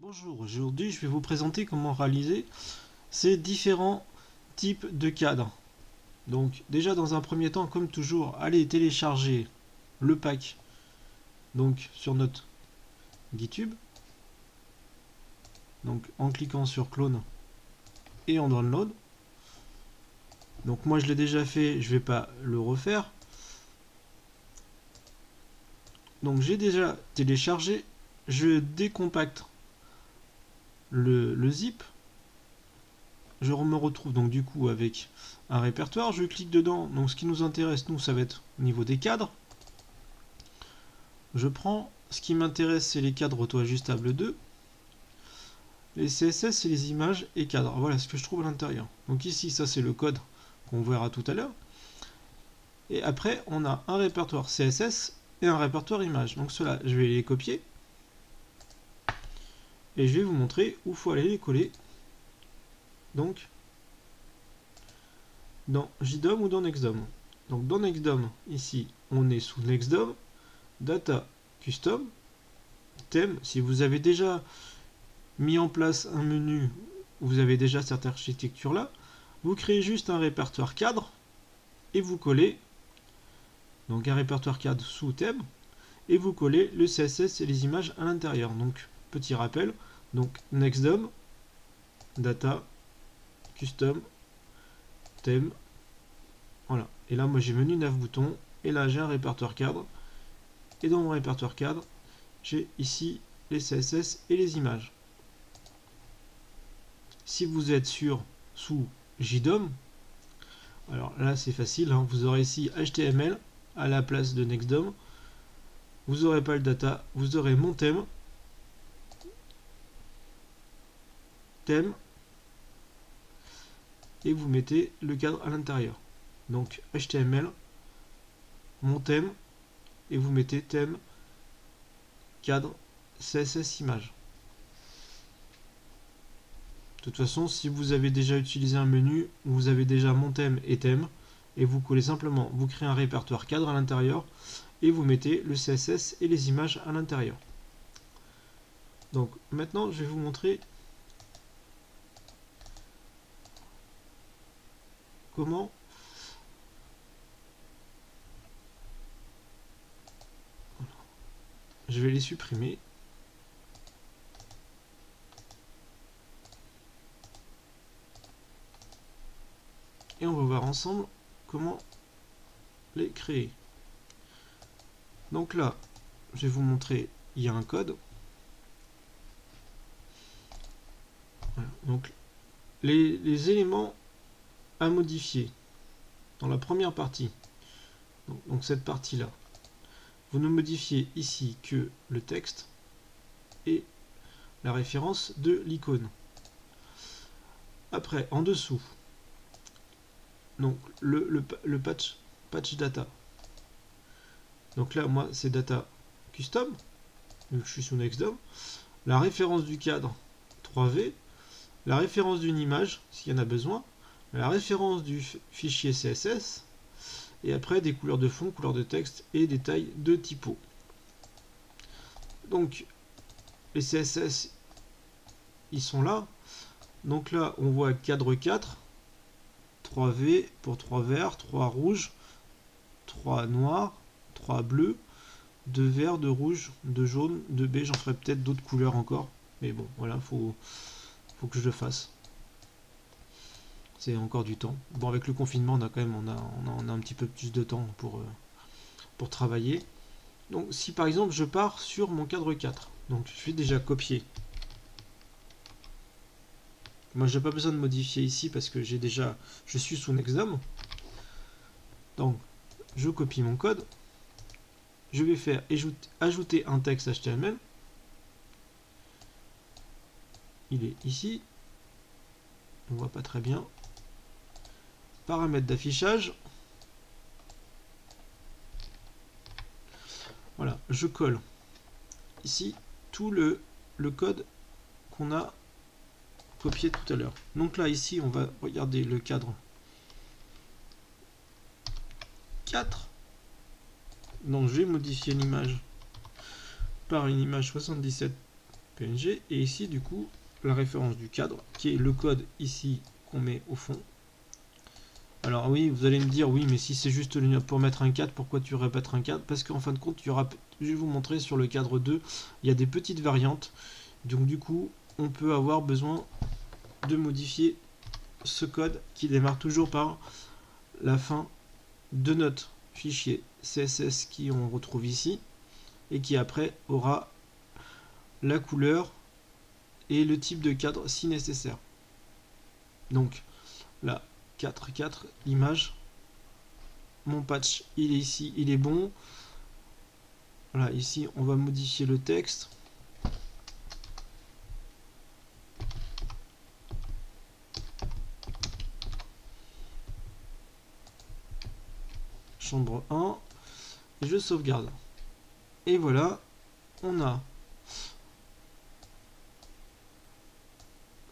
Bonjour, aujourd'hui je vais vous présenter comment réaliser ces différents types de cadres. Donc déjà dans un premier temps, comme toujours, allez télécharger le pack donc sur notre GitHub. Donc en cliquant sur clone et en download. Donc moi je l'ai déjà fait, je ne vais pas le refaire. Donc j'ai déjà téléchargé, je décompacte le zip. Je me retrouve donc du coup avec un répertoire, je clique dedans, donc ce qui nous intéresse nous ça va être au niveau des cadres. Je prends, ce qui m'intéresse c'est les cadres auto-ajustables 2, les CSS c'est les images et cadres, voilà ce que je trouve à l'intérieur. Donc ici ça c'est le code qu'on verra tout à l'heure. Et après on a un répertoire CSS et un répertoire image, donc ceux-là je vais les copier et je vais vous montrer où il faut aller les coller. Donc dans JDOM ou dans NextDOM. Donc dans NextDOM, ici on est sous NextDOM, Data Custom, Thème. Si vous avez déjà mis en place un menu, vous avez déjà cette architecture là, vous créez juste un répertoire cadre et vous collez donc un répertoire cadre sous Thème et vous collez le CSS et les images à l'intérieur. Donc petit rappel, donc NextDOM, Data Custom, Thème. Voilà. Et là, moi j'ai menu 9 boutons. Et là, j'ai un répertoire cadre. Et dans mon répertoire cadre, j'ai ici les CSS et les images. Si vous êtes sous JDOM, alors là c'est facile, hein, vous aurez ici HTML à la place de NextDOM. Vous n'aurez pas le data, vous aurez mon thème, et vous mettez le cadre à l'intérieur. Donc HTML, mon thème, et vous mettez thème, cadre, CSS, image. De toute façon, si vous avez déjà utilisé un menu, vous avez déjà mon thème, et vous collez simplement, vous créez un répertoire cadre à l'intérieur, et vous mettez le CSS et les images à l'intérieur. Donc maintenant, je vais vous montrer comment je vais les supprimer. Et on va voir ensemble comment les créer. Donc là, je vais vous montrer, il y a un code. Voilà. Donc les éléments à modifier dans la première partie, donc cette partie là, vous ne modifiez ici que le texte et la référence de l'icône. Après, en dessous, donc le patch data. Donc là, moi, c'est data custom, donc je suis sous NextDOM. La référence du cadre 3V, la référence d'une image, s'il y en a besoin, la référence du fichier CSS, et après des couleurs de fond, couleurs de texte et des tailles de typo. Donc les CSS, ils sont là. Donc là, on voit cadre 4, 3V pour 3 verts, 3 rouges, 3 noirs, 3 bleus, 2 verts, 2 rouges, 2 jaunes, 2 beige. J'en ferai peut-être d'autres couleurs encore. Mais bon, voilà, faut que je le fasse. C'est encore du temps. Bon, avec le confinement, on a quand même on a un petit peu plus de temps pour travailler. Donc si par exemple je pars sur mon cadre 4, donc je vais déjà copier. Moi j'ai pas besoin de modifier ici parce que je suis sous NextDOM. Donc je copie mon code. Je vais faire ajouter un texte HTML. Il est ici. On voit pas très bien. Paramètres d'affichage. Voilà, je colle ici tout le code qu'on a copié tout à l'heure. Donc là, ici, on va regarder le cadre 4. Donc je vais modifier l'image par une image 77 PNG, et ici du coup la référence du cadre qui est le code ici qu'on met au fond. Alors oui, vous allez me dire oui, mais si c'est juste pour mettre un cadre, pourquoi tu répètes un cadre? Parce qu'en fin de compte, il y aura, je vais vous montrer sur le cadre 2, il y a des petites variantes, donc du coup on peut avoir besoin de modifier ce code qui démarre toujours par la fin de notre fichier CSS qui on retrouve ici et qui après aura la couleur et le type de cadre si nécessaire. Donc là 4.4 image, mon patch il est ici, il est bon. Voilà, ici on va modifier le texte. Chambre 1 et je sauvegarde. Et voilà, on a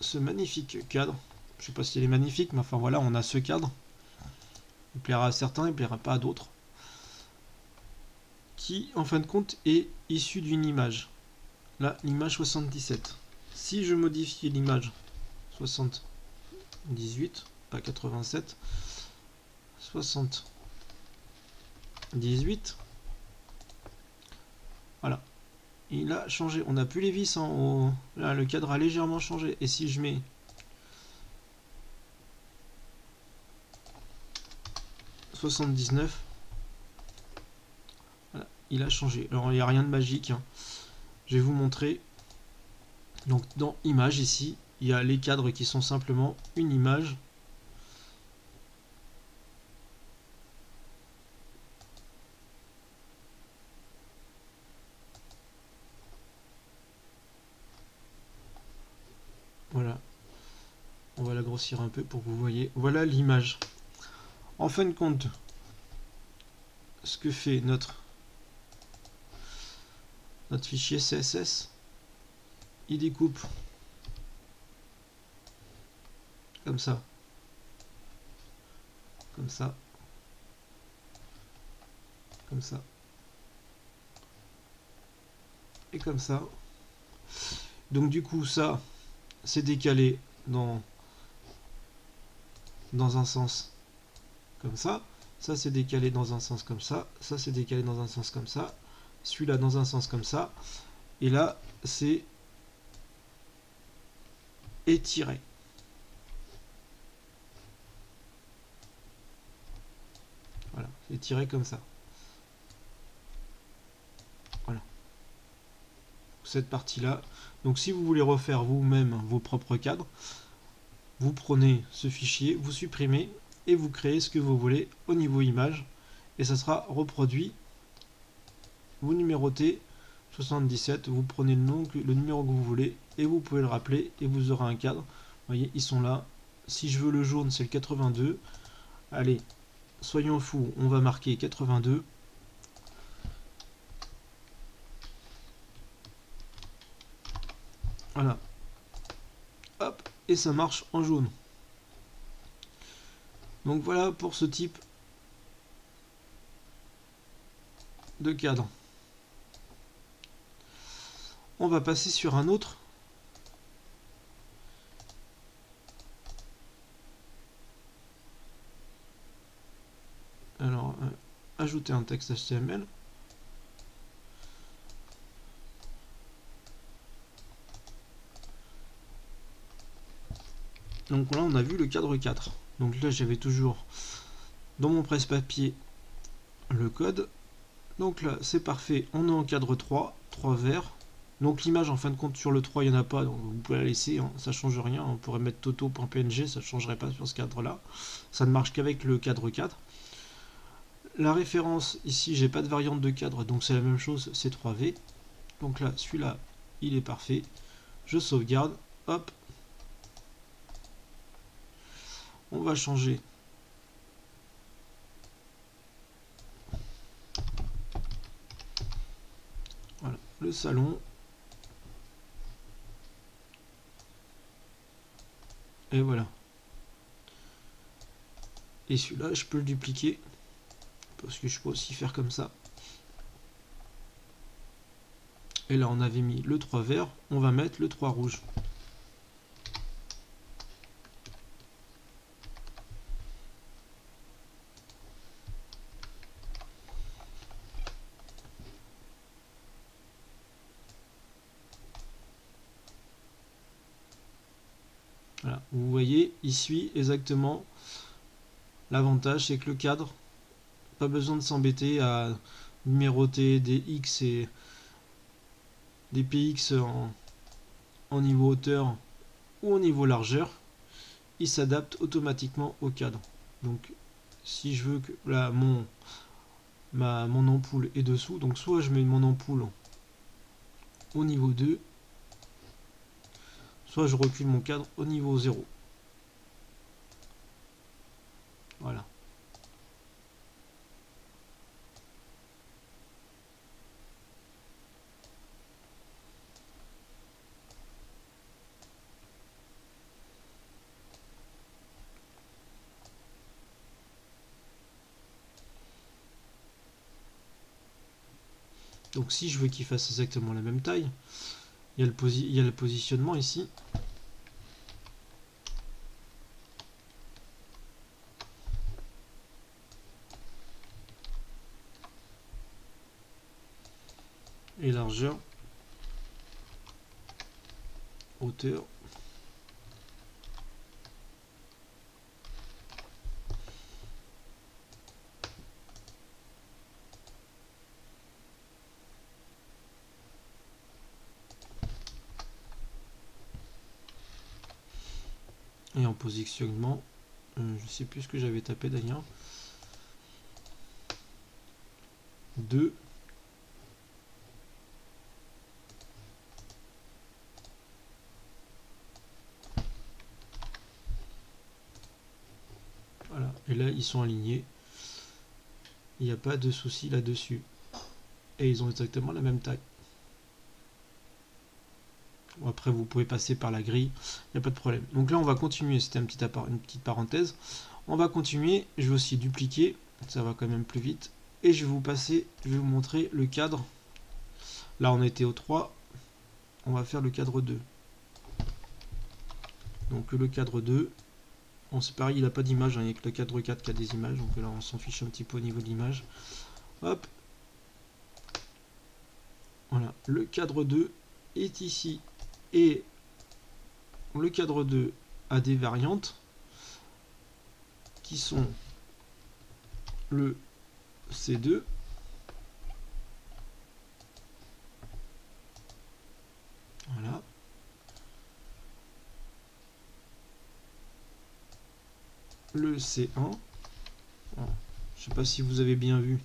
ce magnifique cadre. Je sais pas s'il est magnifique, mais enfin voilà, on a ce cadre. Il plaira à certains, il plaira pas à d'autres. Qui, en fin de compte, est issu d'une image. Là, l'image 77. Si je modifie l'image 78, pas 87, 78, voilà. Il a changé. On n'a plus les vis en haut. Là, le cadre a légèrement changé. Et si je mets 79, voilà, il a changé. Alors, il n'y a rien de magique, hein. Je vais vous montrer. Donc, dans Images, ici, il y a les cadres qui sont simplement une image. Voilà. On va la grossir un peu pour que vous voyez. Voilà l'image. En fin de compte, ce que fait notre fichier CSS, il découpe comme ça, comme ça, comme ça, et comme ça. Donc du coup, ça, c'est décalé dans un sens comme ça. Ça, c'est décalé dans un sens comme ça. Ça, c'est décalé dans un sens comme ça. Celui-là dans un sens comme ça. Et là, c'est étiré. Voilà, étiré comme ça. Voilà. Cette partie-là. Donc si vous voulez refaire vous-même vos propres cadres, vous prenez ce fichier, vous supprimez et vous créez ce que vous voulez au niveau image. Et ça sera reproduit. Vous numérotez 77, vous prenez le numéro que vous voulez et vous pouvez le rappeler et vous aurez un cadre. Vous voyez, ils sont là. Si je veux le jaune, c'est le 82. Allez, soyons fous, on va marquer 82. Voilà. Hop, et ça marche en jaune. Donc voilà pour ce type de cadre. On va passer sur un autre. Alors, ajouter un texte HTML. Donc là, on a vu le cadre 4. Donc là, j'avais toujours dans mon presse-papier le code. Donc là, c'est parfait. On est en cadre 3, 3 verts. Donc l'image, en fin de compte, sur le 3, il n'y en a pas. Donc vous pouvez la laisser, hein, ça ne change rien. On pourrait mettre toto.png, ça ne changerait pas sur ce cadre-là. Ça ne marche qu'avec le cadre 4. La référence, ici, j'ai pas de variante de cadre, donc c'est la même chose, c'est 3V. Donc là, celui-là, il est parfait. Je sauvegarde. Hop. On va changer. Voilà, le salon. Et voilà. Et celui-là, je peux le dupliquer. Parce que je peux aussi faire comme ça. Et là, on avait mis le 3 vert, on va mettre le 3 rouge. Voilà, vous voyez, il suit exactement. L'avantage, c'est que le cadre, pas besoin de s'embêter à numéroter des X et des PX en niveau hauteur ou au niveau largeur. Il s'adapte automatiquement au cadre. Donc, si je veux que là, mon ampoule est dessous, donc soit je mets mon ampoule au niveau 2, soit je recule mon cadre au niveau 0. Voilà. Donc si je veux qu'il fasse exactement la même taille, il y a le positionnement ici. Et largeur, hauteur. Et en positionnement, je sais plus ce que j'avais tapé d'ailleurs. 2. Voilà, et là ils sont alignés. Il n'y a pas de souci là-dessus. Et ils ont exactement la même taille. Bon, après vous pouvez passer par la grille, il n'y a pas de problème. Donc là on va continuer, c'était une petite parenthèse. On va continuer, je vais aussi dupliquer, ça va quand même plus vite. Et je vais vous montrer le cadre. Là on était au 3, on va faire le cadre 2. Donc le cadre 2, bon, c'est pareil, il n'a pas d'image, hein, il n'y a que le cadre 4 qui a des images, donc là on s'en fiche un petit peu au niveau de l'image. Hop. Voilà, le cadre 2 est ici. Et le cadre 2 a des variantes qui sont le C2, voilà, le C1, voilà. Je sais pas si vous avez bien vu,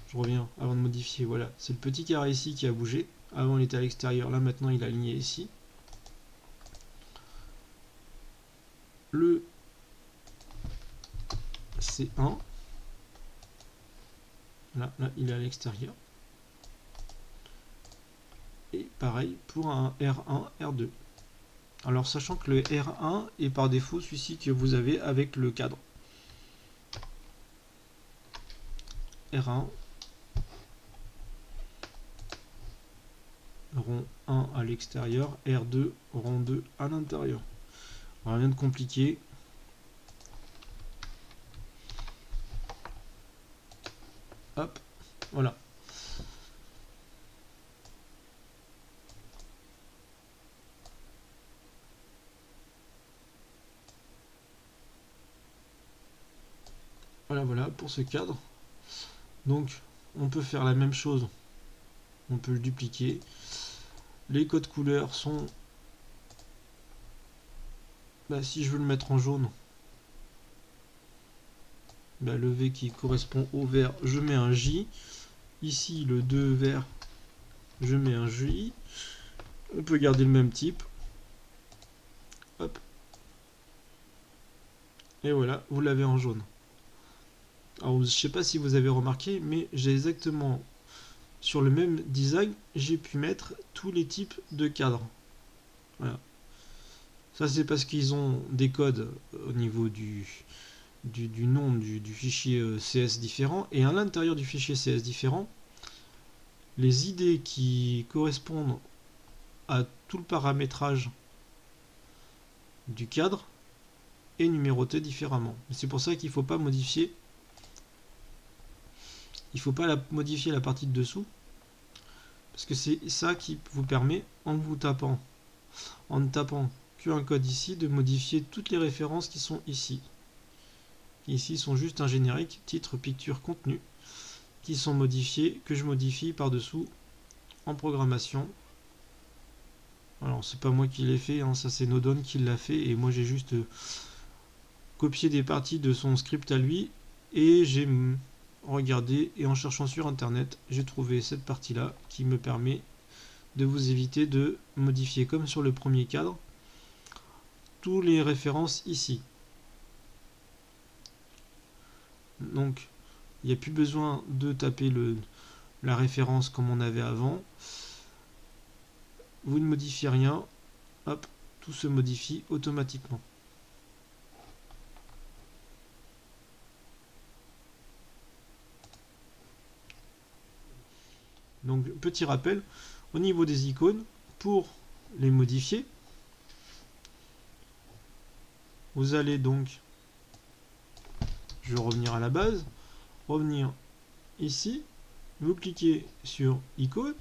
je reviens avant de modifier, voilà, c'est le petit carré ici qui a bougé, avant il était à l'extérieur, là maintenant il est aligné ici, le C1, là il est à l'extérieur, et pareil pour un R1, R2. Alors sachant que le R1 est par défaut celui-ci que vous avez avec le cadre. R1, rond 1 à l'extérieur, R2, rond 2 à l'intérieur. Rien de compliqué. Hop, voilà. Voilà pour ce cadre. Donc on peut faire la même chose, on peut le dupliquer. Les codes couleurs sont, si je veux le mettre en jaune, le V qui correspond au vert, je mets un J. Ici le 2 vert, je mets un J. On peut garder le même type. Hop. Et voilà, vous l'avez en jaune. Alors, je ne sais pas si vous avez remarqué, mais j'ai exactement, sur le même design, j'ai pu mettre tous les types de cadres. Voilà. Ça, c'est parce qu'ils ont des codes au niveau du nom du fichier CS différent. Et à l'intérieur du fichier CS différent, les idées qui correspondent à tout le paramétrage du cadre est numéroté différemment. C'est pour ça qu'il ne faut pas modifier. Il ne faut pas modifier la partie de dessous. Parce que c'est ça qui vous permet, en ne tapant qu'un code ici, de modifier toutes les références qui sont ici. Ici sont juste un générique, titre, picture, contenu, qui sont modifiés, que je modifie par-dessous en programmation. Alors c'est pas moi qui l'ai fait, hein, ça c'est Nodon qui l'a fait, et moi j'ai juste copié des parties de son script à lui, et j'ai regardé, et en cherchant sur internet, j'ai trouvé cette partie-là qui me permet de vous éviter de modifier, comme sur le premier cadre, toutes les références ici. Donc il n'y a plus besoin de taper la référence comme on avait avant. Vous ne modifiez rien, hop, tout se modifie automatiquement. Donc petit rappel, au niveau des icônes, pour les modifier, vous allez donc, je vais revenir à la base, revenir ici, vous cliquez sur icône,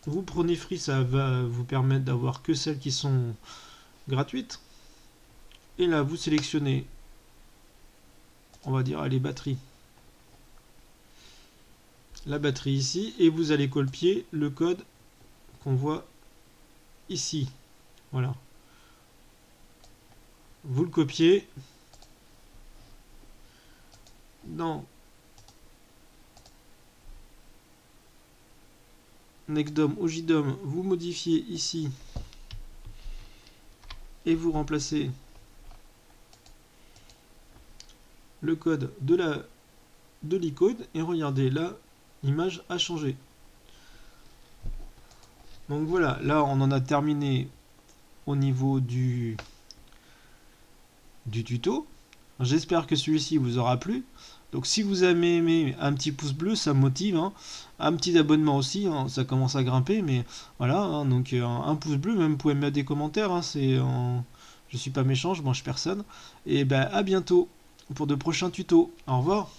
vous prenez Free, ça va vous permettre d'avoir que celles qui sont gratuites, et là vous sélectionnez, on va dire, les batteries, la batterie ici, et vous allez copier le code qu'on voit ici, voilà. Vous le copiez dans NextDOM ou JDOM, vous modifiez ici et vous remplacez le code de l'icône, et regardez, là l'image a changé. Donc voilà, là on en a terminé au niveau du tuto. J'espère que celui-ci vous aura plu. Donc si vous avez aimé, un petit pouce bleu, ça me motive, hein. Un petit abonnement aussi, hein, ça commence à grimper, mais voilà, hein, donc un pouce bleu, même vous pouvez me mettre des commentaires, hein, je suis pas méchant, je mange personne. Et ben à bientôt pour de prochains tutos. Au revoir.